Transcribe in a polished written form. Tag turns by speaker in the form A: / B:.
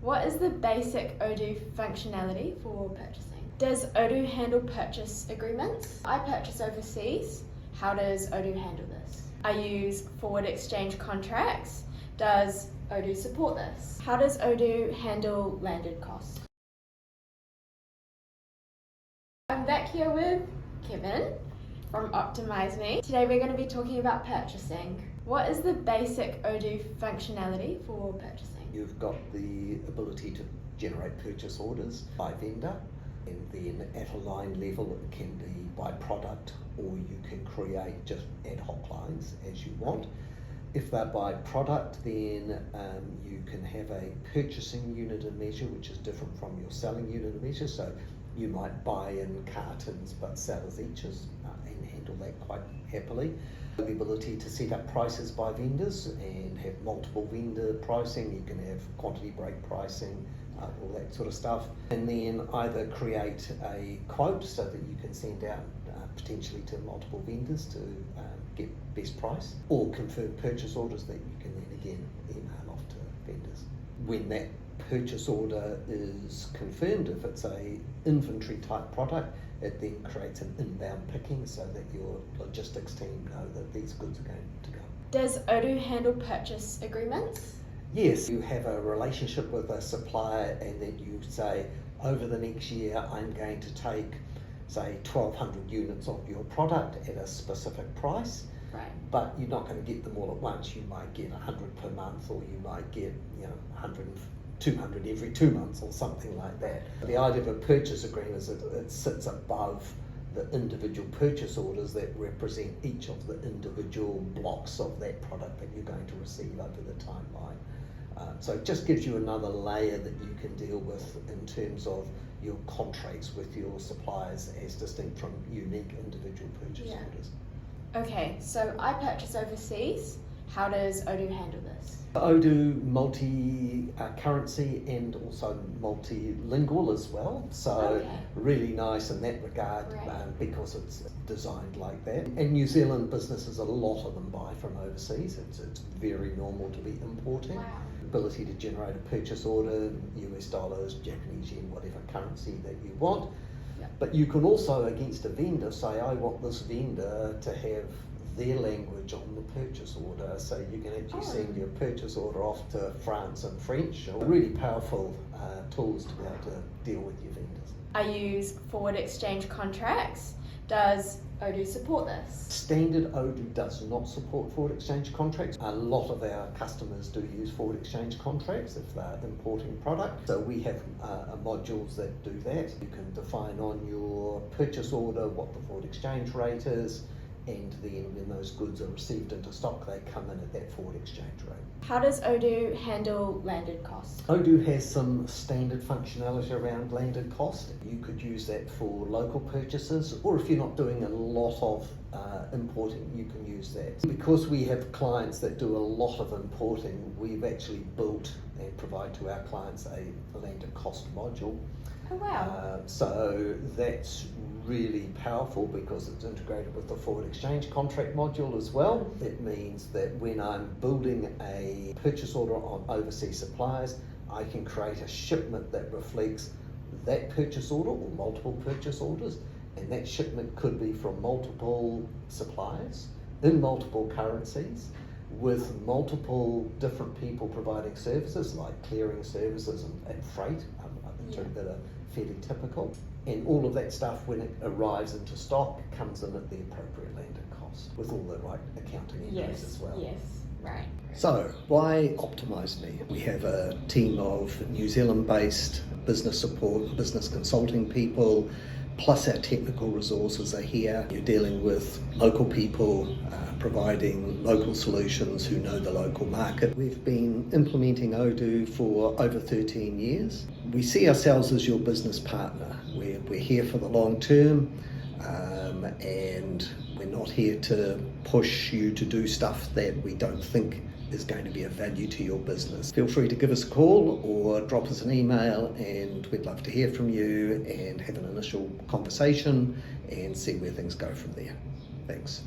A: What is the basic Odoo functionality for purchasing? Does Odoo handle purchase agreements? I purchase overseas. How does Odoo handle this? I use forward exchange contracts. Does Odoo support this? How does Odoo handle landed costs? I'm back here with Kevin from Optimize Me. Today we're going to be talking about purchasing. What is the basic Odoo functionality for purchasing?
B: You've got the ability to generate purchase orders by vendor, and then at a line level it can be by product, or you can create just ad hoc lines as you want. If they're by product, then you can have a purchasing unit and measure, which is different from your selling unit and measure. So you might buy in cartons but sell as eaches and handle that quite happily. The ability to set up prices by vendors and have multiple vendor pricing. You can have quantity break pricing, all that sort of stuff. And then either create a quote so that you can send out potentially to multiple vendors to get best price, or confirm purchase orders that you can then again email off to vendors. When that purchase order is confirmed, if it's a inventory type product, it then creates an inbound picking so that your logistics team know that these goods are going to go.
A: Does Odoo handle purchase agreements?
B: Yes, you have a relationship with a supplier and then you say, over the next year I'm going to take, say, 1,200 units of your product at a specific price.
A: Right.
B: But you're not going to get them all at once. You might get 100 per month, or you might get 100, 200 every 2 months or something like that. The idea of a purchase agreement is that it sits above the individual purchase orders that represent each of the individual blocks of that product that you're going to receive over the timeline. So it just gives you another layer that you can deal with in terms of your contracts with your suppliers as distinct from unique individual purchase orders.
A: Okay, so I purchase overseas. How does Odoo handle this?
B: Odoo multi-currency and also multilingual as well, so really nice in that regard, because it's designed like that. And New Zealand businesses, a lot of them buy from overseas. It's very normal to be importing.
A: Wow.
B: Ability to generate a purchase order, US dollars, Japanese yen, whatever currency that you want.
A: Yep.
B: But you can also, against a vendor, say, I want this vendor to have their language on the purchase order, so you can actually send your purchase order off to France and French. Really powerful tools to be able to deal with your vendors.
A: I use forward exchange contracts. Does Odoo support this?
B: Standard Odoo does not support forward exchange contracts. A lot of our customers do use forward exchange contracts if they're importing product. So we have modules that do that. You can define on your purchase order what the forward exchange rate is, and then when those goods are received into stock, they come in at that forward exchange rate.
A: How does Odoo handle landed costs?
B: Odoo has some standard functionality around landed cost. You could use that for local purchases, or if you're not doing a lot of importing, you can use that. Because we have clients that do a lot of importing, we've actually built and provide to our clients a landed cost module.
A: Oh wow.
B: So that's really powerful because it's integrated with the forward exchange contract module as well. It means that when I'm building a purchase order on overseas suppliers, I can create a shipment that reflects that purchase order or multiple purchase orders, and that shipment could be from multiple suppliers in multiple currencies with multiple different people providing services like clearing services and freight, that are fairly typical. And all of that stuff, when it arrives into stock, comes in at the appropriate landed cost with all the right accounting entries as well.
A: Yes, right.
B: So why Optimize Me? We have a team of New Zealand-based business support, business consulting people, plus our technical resources are here. You're dealing with local people, providing local solutions who know the local market. We've been implementing Odoo for over 13 years. We see ourselves as your business partner. We're here for the long term, and we're not here to push you to do stuff that we don't think is going to be of value to your business. Feel free to give us a call or drop us an email, and we'd love to hear from you and have an initial conversation and see where things go from there. Thanks.